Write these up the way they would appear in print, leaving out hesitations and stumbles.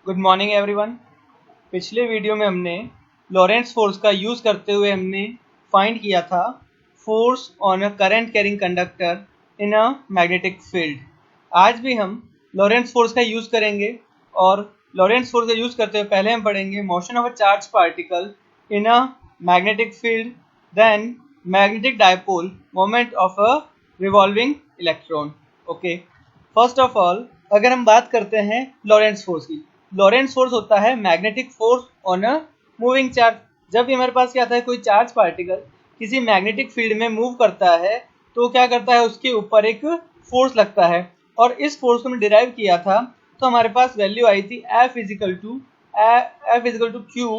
Good morning everyone. पिछले video में हमने लॉरेंट्ज फोर्स का यूज़ करते हुए हमने फाइंड किया था force on a current carrying conductor in a magnetic field. आज भी हम लॉरेंट्ज फोर्स का यूज़ करेंगे और लॉरेंट्ज फोर्स का यूज़ करते हुए पहले हम पढ़ेंगे motion of a charge particle in a magnetic field, then magnetic dipole, moment of a revolving electron. Okay, first of all अगर हम बात करते हैं लॉरेंट्ज फोर्स की, लॉरेंट्ज फोर्स होता है magnetic force on a moving charge. जब भी हमारे पास क्या आता है, कोई चार्ज पार्टिकल किसी मैग्नेटिक फील्ड में मूव करता है तो क्या करता है, उसके ऊपर एक फोर्स लगता है और इस फोर्स को हमने डिराइव किया था तो हमारे पास वैल्यू आई थी F is equal to Q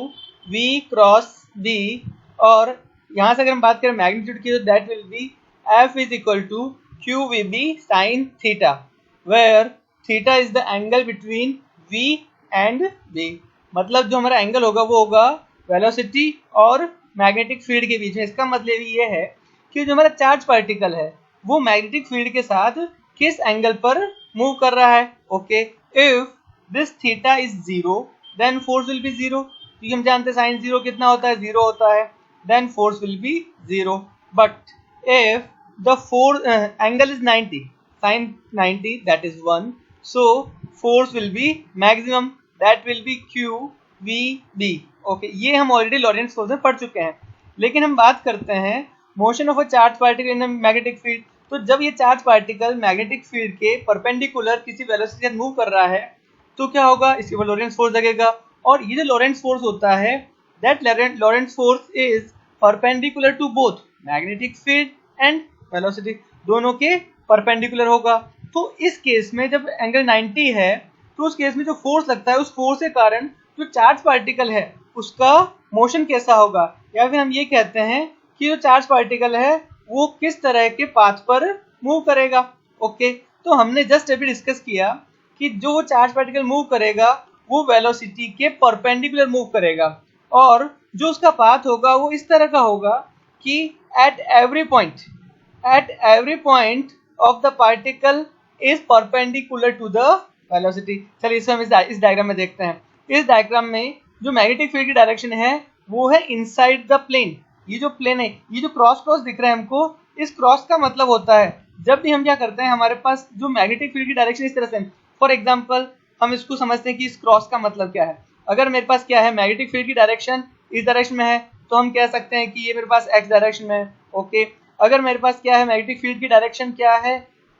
V cross B. और यहाँ से अगर हम बात करें मैग्नीट्यूड की तो that will be F is equal to Q V B sine theta, where theta is the angle between v and b। मतलब जो हमारा एंगल होगा वो होगा वेलोसिटी और मैग्नेटिक फील्ड के बीच में। इसका मतलब ये है कि जो हमारा चार्ज पार्टिकल है वो मैग्नेटिक फील्ड के साथ किस एंगल पर मूव कर रहा है। Okay, if this theta is zero then force will be zero, क्योंकि हम जानते हैं साइन जीरो कितना होता है, जीरो होता है, then force will be zero. But if the force angle is 90, sin 90 that is 1, so force will be maximum, that will be QVB। Okay, ये हम ऑलरेडी लॉरेंट्ज फोर्स में पढ़ चुके हैं। लेकिन हम बात करते हैं motion of a charge particle in magnetic field. तो जब ये चार्ज पार्टिकल मैग्नेटिक फील्ड के परपेंडिकुलर किसी वेलोसिटी से मूव कर रहा है तो क्या होगा, इसके ऊपर लॉरेंट्ज फोर्स लगेगा। और ये जो लॉरेंट्ज फोर्स होता है that Lorentz force is perpendicular to both magnetic field and velocity, दोनों के परपेंडिकुलर होगा। तो इस केस में जब एंगल 90 है तो उस केस में जो फोर्स लगता है उस फोर्स के कारण जो चार्ज पार्टिकल है उसका मोशन कैसा होगा, या फिर हम ये कहते हैं कि जो चार्ज पार्टिकल है वो किस तरह के पाथ पर मूव करेगा। ओके, तो हमने जस्ट अभी डिस्कस किया कि जो चार्ज पार्टिकल मूव करेगा वो वेलोसिटी के परपेंडिकुलर मूव करेगा और जो उसका पाथ होगा वो इस तरह का होगा कि at every point of the particle is perpendicular to the velocity। चलिए इसे हम इस डायग्राम में देखते हैं। इस डायग्राम में जो मैग्नेटिक फील्ड की डायरेक्शन है वो है इनसाइड द प्लेन। ये जो प्लेन है, ये जो क्रॉस दिख रहा है हमको, इस क्रॉस का मतलब होता है जब भी हम क्या करते हैं हमारे पास जो मैग्नेटिक फील्ड की डायरेक्शन इस तरह से, फॉर एग्जाम्पल हम इसको समझते हैं कि इस क्रॉस का मतलब क्या है। अगर मेरे पास क्या है, मैग्नेटिक फील्ड की डायरेक्शन इस डायरेक्शन में है तो हम कह सकते हैं कि ये मेरे पास एक्स डायरेक्शन में है। ओके, अगर मेरे पास क्या है, मैग्नेटिक फील्ड की डायरेक्शन क्या है,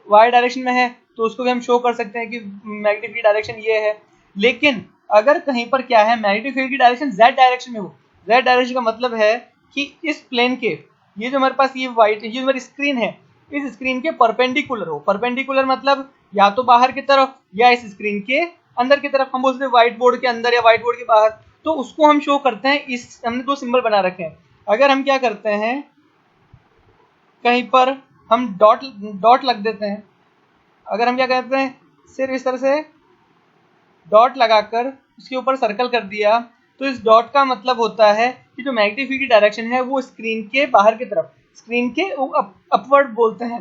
वाई डायरेक्शन में है, तो उसको भी हम शो कर सकते हैं कि मैग्नेटिक फील्ड डायरेक्शन ये है। लेकिन अगर कहीं पर क्या है, मैग्नेटिक फील्ड की डायरेक्शन जेड डायरेक्शन में हो, जेड डायरेक्शन का मतलब है कि इस प्लेन के, ये जो हमारे पास ये वाइट, ये हमारी स्क्रीन है, इस स्क्रीन के परपेंडिकुलर हो। परपेंडिकुलर मतलब या तो बाहर की तरफ या इस स्क्रीन के अंदर की तरफ, हम बोलते हैं व्हाइट बोर्ड के अंदर या व्हाइट बोर्ड के बाहर, तो उसको हम शो करते हैं। इस हमने दो सिंबल बना रखे हैं। अगर हम क्या करते हैं, कहीं पर हम डॉट लग देते हैं। अगर हम क्या करते हैं, सिर्फ इस तरह से डॉट लगाकर उसके ऊपर सर्कल कर दिया तो इस डॉट का मतलब होता है कि जो मैग्नेटिक फील्ड की डायरेक्शन है वो स्क्रीन के बाहर की तरफ, स्क्रीन के अपवर्ड बोलते हैं।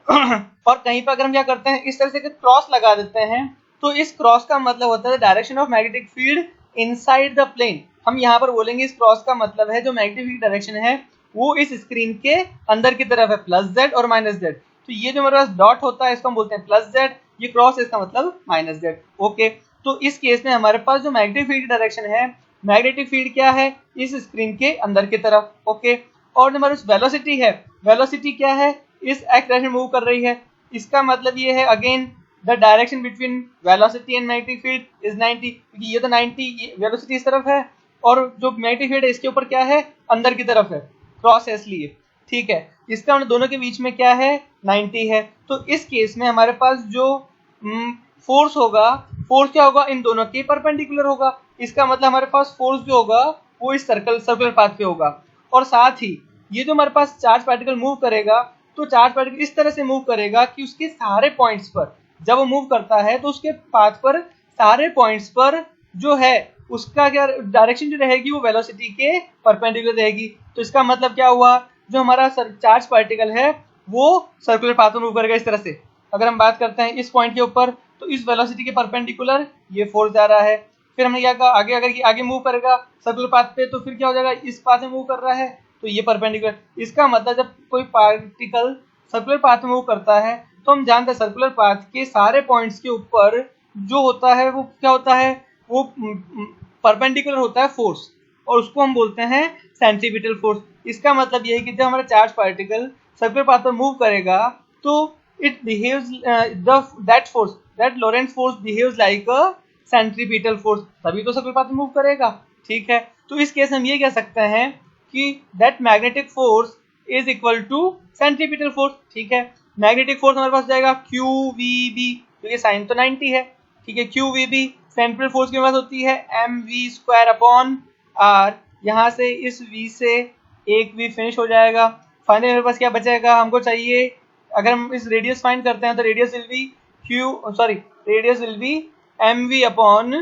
और कहीं पर अगर हम क्या करते हैं, इस तरह से क्रॉस लगा देते हैं तो इस क्रॉस का मतलब होता है direction of magnetic field inside the plane. हम यहाँ पर बोलेंगे इस क्रॉस का मतलब है जो मैग्नेटिक फील्ड डायरेक्शन है वो इस स्क्रीन के अंदर की तरफ है, प्लस जेड और माइनस जेड। तो ये जो हमारे पास डॉट होता है इसको हम बोलते हैं प्लस जेड, ये क्रॉस है इसका मतलब माइनस जेड। ओके, तो इस केस में हमारे पास जो मैग्नेटिक फील्ड की डायरेक्शन है, मैग्नेटिक फील्ड क्या है, इस स्क्रीन के अंदर की तरफ। ओके, और जो हमारे पास वेलोसिटी है, वेलोसिटी क्या है, इस एक्स डायरेक्शन मूव कर रही है। इसका मतलब ये है again the direction between velocity and magnetic field is 90, क्योंकि ये तो 90 वेलोसिटी इस तरफ है और जो मैग्नेटिक फील्ड है इसके ऊपर क्या है, अंदर की तरफ है, क्रॉस है इसलिए। ठीक है, इसका दोनों के बीच में क्या है, 90 है। तो इस केस में हमारे पास जो फोर्स होगा, फोर्स क्या होगा, इन दोनों के परपेंडिकुलर होगा। इसका मतलब हमारे पास फोर्स जो होगा वो इस सर्कुलर पाथ पे होगा। और साथ ही ये जो हमारे पास चार्ज पार्टिकल मूव करेगा तो चार्ज पार्टिकल इस तरह से मूव करेगा कि उसके सारे पॉइंट्स पर जब वो मूव करता है तो उसके पाथ पर सारे पॉइंट्स पर जो है उसका क्या डायरेक्शन जो रहेगी वो वेलोसिटी के परपेंडिकुलर रहेगी। तो इसका मतलब क्या हुआ, जो हमारा चार्ज पार्टिकल है वो सर्कुलर पाथ में मूव करेगा इस तरह से। अगर हम बात करते हैं इस पॉइंट के ऊपर तो इस वेलोसिटी के परपेंडिकुलर ये फोर्स जा रहा है, फिर हमने क्या कहा, आगे अगर आगे मूव करेगा सर्कुलर पाथ पे तो फिर क्या हो जाएगा, इस पाथ में मूव कर रहा है तो ये परपेंडिकुलर। इसका मतलब जब कोई पार्टिकल सर्कुलर पाथ में मूव करता है तो हम जानते हैं सर्कुलर पाथ के सारे पॉइंट्स के ऊपर जो होता है वो क्या होता है, वो परपेंडिकुलर होता है फोर्स, और उसको हम बोलते हैं सेंट्रीपिटल फोर्स। इसका मतलब ये है कि जब हमारा चार्ज पार्टिकल सर्कुलर पाथ पर मूव करेगा तो it behaves that force, that Lorentz force behaves like a centripetal force, तभी तो सर्कुलर पाथ में मूव करेगा। ठीक है, तो इस केस में हम ये कह सकते हैं कि that magnetic force is equal to centripetal force. ठीक है, मैग्नेटिक फोर्स हमारे पास जाएगा क्यू वी बी, तो ये साइन तो 90 है। ठीक है, Q V B, central force के पास होती है M V square upon R, यहाँ से इस v से एक v फिनिश हो जाएगा। फाइनली मेरे पास क्या बचेगा, हमको चाहिए अगर हम इस रेडियस फाइंड करते हैं तो radius will be M V upon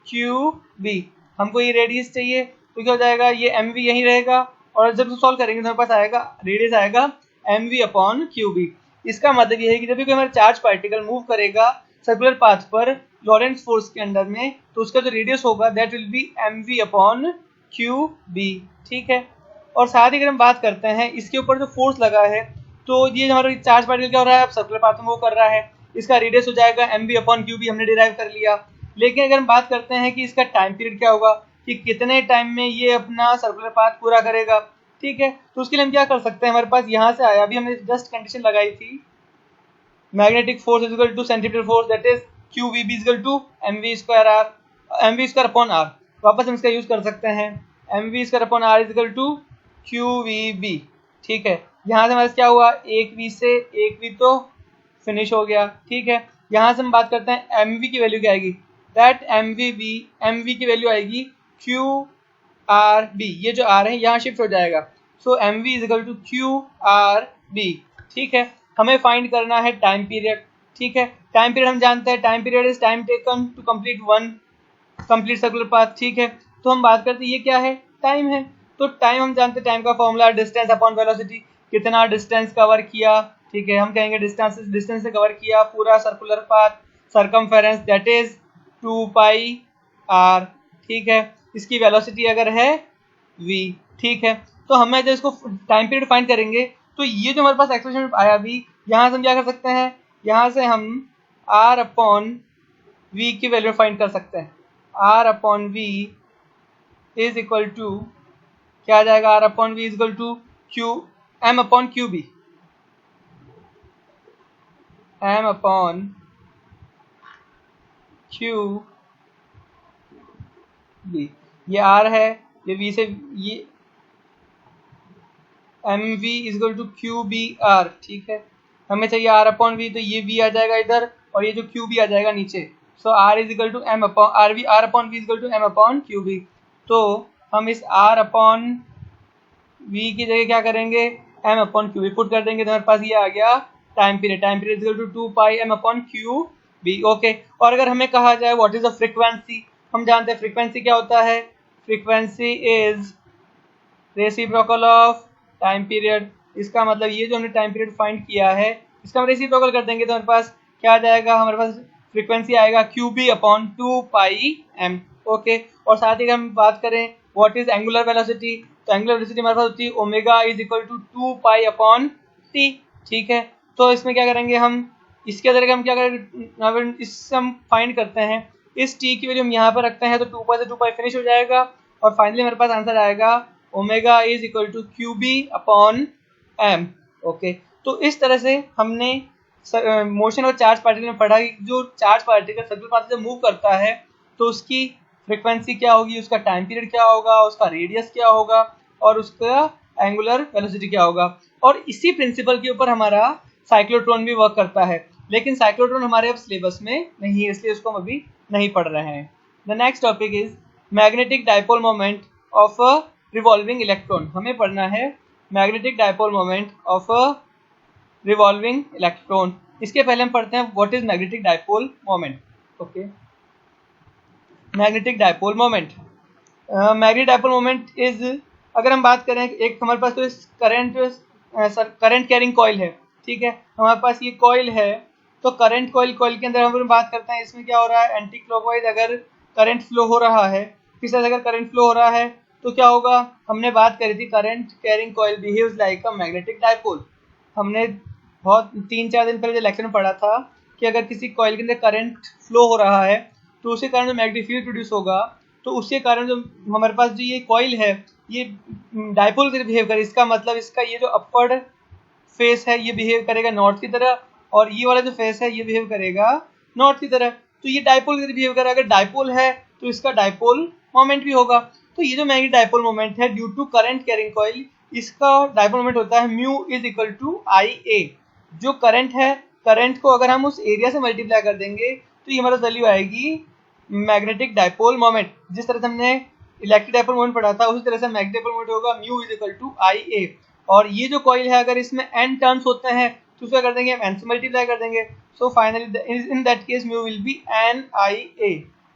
Q B. हमको ये रेडियस चाहिए तो क्या हो जाएगा, ये एम वी यहीं रहेगा, और जब सॉल्व करेंगे तो हमारे पास आएगा रेडियस आएगा M V upon Q B. इसका मतलब ये है कि जब भी कोई हमारा चार्ज पार्टिकल मूव करेगा सर्कुलर पाथ पर लॉरेंट्ज फोर्स के अंडर में, तो उसका जो रेडियस होगा that will be M V upon Q B. ठीक है, और साथ ही अगर हम बात करते हैं इसके ऊपर जो फोर्स लगा है, तो ये हमारा चार्ज पार्टिकल क्या हो रहा है, अब सर्कुलर पाथ में मूव कर रहा है, इसका रेडियस हो जाएगा M V upon Q B, हमने डिराइव कर लिया। लेकिन अगर हम बात करते हैं कि इसका टाइम पीरियड क्या होगा, कि कितने टाइम में ये अपना सर्कुलर पाथ पूरा करेगा। ठीक है, तो उसके लिए हम क्या कर सकते हैं, हमारे पास यहाँ से आया, अभी हमने जस्ट कंडीशन लगाई थी magnetic force is equal to centripetal force that is Q V B is equal to M V square R, M V square upon R. वापस हम इसका यूज कर सकते हैं, M V square upon R is equal to Q V B. ठीक है, यहाँ से हमारे क्या हुआ, एक वी से एक वी तो फिनिश हो गया। ठीक है, यहाँ से हम बात करते हैं एम वी की वैल्यू क्या आएगी, दैट एम वी की वैल्यू आएगी क्यू आर बी, ये जो आर है यहाँ शिफ्ट हो जाएगा, so m we is equal to q r b. ठीक है, हमें फाइंड करना है टाइम पीरियड। ठीक है, टाइम पीरियड हम जानते हैं, time period is time taken to complete one complete circular path. ठीक है, तो हम बात करते हैं ये क्या है, टाइम है। तो टाइम हम जानते हैं, टाइम का फॉर्मूला डिस्टेंस अपॉन वेलोसिटी, कितना डिस्टेंस कवर किया। ठीक है, हम कहेंगे डिस्टेंस से कवर किया पूरा circular path, circumference that is 2 pi R. ठीक है, इसकी वेलोसिटी अगर है v। ठीक है, तो हमें जब इसको टाइम पीरियड फाइंड करेंगे तो ये जो हमारे पास एक्सप्रेशन आया अभी, यहाँ से हम क्या कर सकते हैं, यहाँ से हम r अपॉन v की वैल्यू फाइंड कर सकते हैं। r upon v is equal to क्या आ जाएगा, r upon v is equal to m upon Q B, m upon Q B. ये r है, ये v से ये M we is equal to Q B R. ठीक है, हमें चाहिए r अपॉन v, तो ये v आ जाएगा इधर और ये जो क्यू बी आ जाएगा नीचे, so r is equal to M upon r upon v is equal to M upon Q B. तो हम इस r अपॉन v की जगह क्या करेंगे, m upon Q B put कर देंगे, तो हमारे पास ये आ गया time period is equal to 2 pi m upon Q B. Okay, और अगर हमें कहा जाए व्हाट इज द फ्रीक्वेंसी, हम जानते हैं फ्रीक्वेंसी क्या होता है, frequency is reciprocal of time period. इसका मतलब ये जो हमने टाइम पीरियड फाइंड किया है इसका हम रेसिप्रोकल कर देंगे, तो हमारे पास क्या आ जाएगा, हमारे पास फ्रीक्वेंसी आएगा Q B upon 2 pi M. Okay, और साथ ही हम बात करें व्हाट इज एंगुलर वेलोसिटी, तो एंगुलर वेलोसिटी हमारे पास होती है omega is equal to 2 pi upon T. ठीक है, तो इसमें क्या करेंगे हम, इसके अंदर हम क्या करेंगे, इससे हम फाइंड करते हैं इस टी की वैल्यू हम यहाँ पर रखते हैं, तो 2 पाई से 2 पाई फिनिश हो जाएगा, और फाइनली हमारे पास आंसर आएगा omega is equal to Q B upon M. Okay, तो इस तरह से हमने मोशन और चार्ज पार्टिकल में पढ़ा कि जो चार्ज पार्टिकल सर्कुलर पाथ से मूव करता है तो उसकी फ्रीक्वेंसी क्या होगी, उसका टाइम पीरियड क्या होगा, उसका रेडियस क्या होगा, और उसका एंगुलर वेलोसिटी क्या होगा। और इसी प्रिंसिपल के ऊपर हमारा साइक्लोट्रॉन भी वर्क करता है, लेकिन साइक्लोट्रॉन हमारे अब सिलेबस में नहीं है, इसलिए उसको हम अभी नहीं पढ़ रहे हैं। The next topic is magnetic dipole moment of a revolving electron. हमें पढ़ना है magnetic dipole moment of a revolving electron. इसके पहले हम पढ़ते हैं what is magnetic dipole moment. Okay, magnetic dipole moment, magnetic dipole moment is, अगर हम बात करें एक हमारे पास तो इस करंट कैरिंग कॉइल है। ठीक है, हमारे पास ये कॉइल है, तो करंट कॉइल के अंदर हम बात करते हैं इसमें क्या हो रहा है, एंटी क्लॉकवाइज अगर करंट फ्लो हो रहा है, किस तरह से अगर करंट फ्लो हो रहा है तो क्या होगा, हमने बात करी थी current carrying coil behaves like a magnetic dipole. हमने बहुत 3-4 दिन पहले जो लेक्चर में पढ़ा था कि अगर किसी कॉइल के अंदर करंट फ्लो हो रहा है तो उसके कारण जो मैग्नेटिक फील्ड प्रोड्यूस होगा, तो उसके कारण जो हमारे पास जो ये कॉइल है ये डायपोल की तरह बिहेव करे। इसका मतलब इसका ये जो अपवर्ड फेस है ये बिहेव करेगा नॉर्थ की तरह, और ये वाला जो फेस है ये बिहेव करेगा नॉर्थ की तरह। तो ये डायपोल की तरह बिहेव करेगा। अगर डायपोल है तो इसका डायपोल मोमेंट भी होगा। तो ये जो मैग्नेटिक डायपोल मोमेंट है due to current carrying coil, इसका डायपोल मोमेंट होता है mu is equal to I A. जो करंट है, करंट को अगर हम उस एरिया से मल्टीप्लाई कर देंगे तो ये हमारा वैल्यू आएगी मैग्नेटिक डायपोल मोमेंट। जिस तरह से हमने इलेक्ट्रिक डायपोल मोमेंट पढ़ा था उसी तरह से मैग्नेटिक डायपोल मोमेंट होगा mu is equal to I ए। और ये जो कॉइल है अगर इसमें n टर्न्स होते हैं तो उसका कर देंगे हम n से मल्टीप्लाई कर देंगे। So finally in that case mu will be n i a।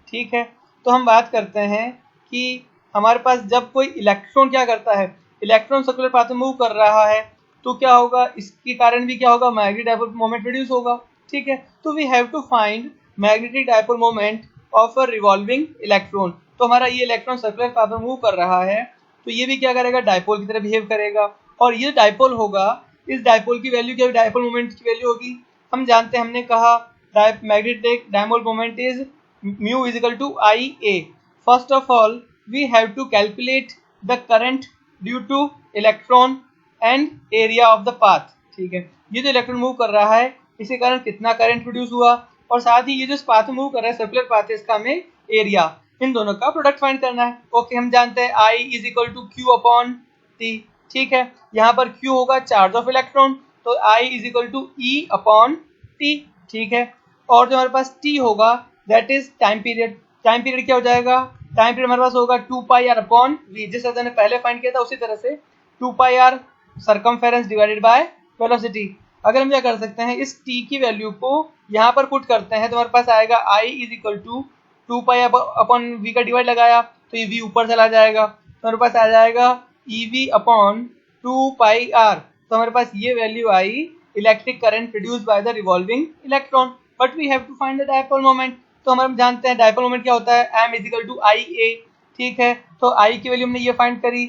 ठीक है, तो हम बात करते हैं कि हमारे पास जब कोई इलेक्ट्रॉन क्या करता है, इलेक्ट्रॉन सर्कुलर पाथ में मूव कर रहा है तो क्या होगा, इसके कारण भी क्या होगा, मैग्नेटिक डायपोल मोमेंट प्रोड्यूस होगा। ठीक है, तो we have to find magnetic dipole moment of a revolving electron. तो हमारा ये इलेक्ट्रॉन सर्कुलर पाथ में मूव कर रहा है तो ये भी क्या करेगा, डायपोल की तरह बिहेव करेगा। और ये डायपोल होगा, इस डायपोल की वैल्यू क्या, डायपोल मोमेंट की वैल्यू होगी, हम जानते हैं, हमने कहा magnetic dipole moment is mu is equal to I A. First of all we have to calculate the current due to electron and area of the path. ठीक है, ये जो इलेक्ट्रॉन मूव कर रहा है इसके कारण कितना करंट प्रोड्यूस हुआ, और साथ ही ये जो पाथ मूव कर रहा है सर्कुलर पाथ है इसका हमें एरिया, इन दोनों का प्रोडक्ट फाइंड करना है। ओके, हम जानते हैं I is equal to Q upon T. ठीक है, यहाँ पर Q होगा चार्ज ऑफ इलेक्ट्रॉन, तो I is equal to E upon T. ठीक है, और जो हमारे पास T होगा that is time period. Time period क्या हो जाएगा, टाइम पीरियड हमारे पास होगा 2πr अपॉन v, जिस तरह ने पहले फाइंड किया था उसी तरह से 2πr circumference divided by velocity. अगर हम क्या कर सकते हैं, इस t की वैल्यू को यहाँ पर पुट करते हैं तो हमारे पास आएगा I is equal to 2π upon v का डिवाइड लगाया तो ये v ऊपर चला जाएगा तो हमारे पास आ जाएगा EV अपॉन 2πr। तो हमारे पास ये वैल्यू आई electric current produce by the revolving electron. But we have to find the dipole moment. तो हम जानते हैं डायपोल मोमेंट क्या होता है, m is equal to I ए। ठीक है, तो I की वैल्यू हमने ये फाइंड करी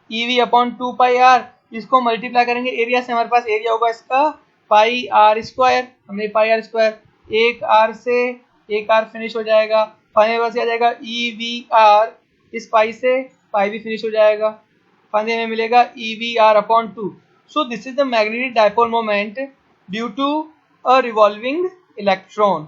EV अपॉन 2πr, इसको मल्टीप्लाई करेंगे एरिया से, हमारे पास एरिया होगा इसका पाई आर स्क्वायर। हमने पाई आर स्क्वायर, एक आर से एक आर फिनिश हो जाएगा, फाइनल पास आ जाएगा EVR, इस पाई से पाई भी फिनिश हो जाएगा, फाइनल में मिलेगा EVR upon 2। So this is the magnetic dipole moment due to a revolving electron.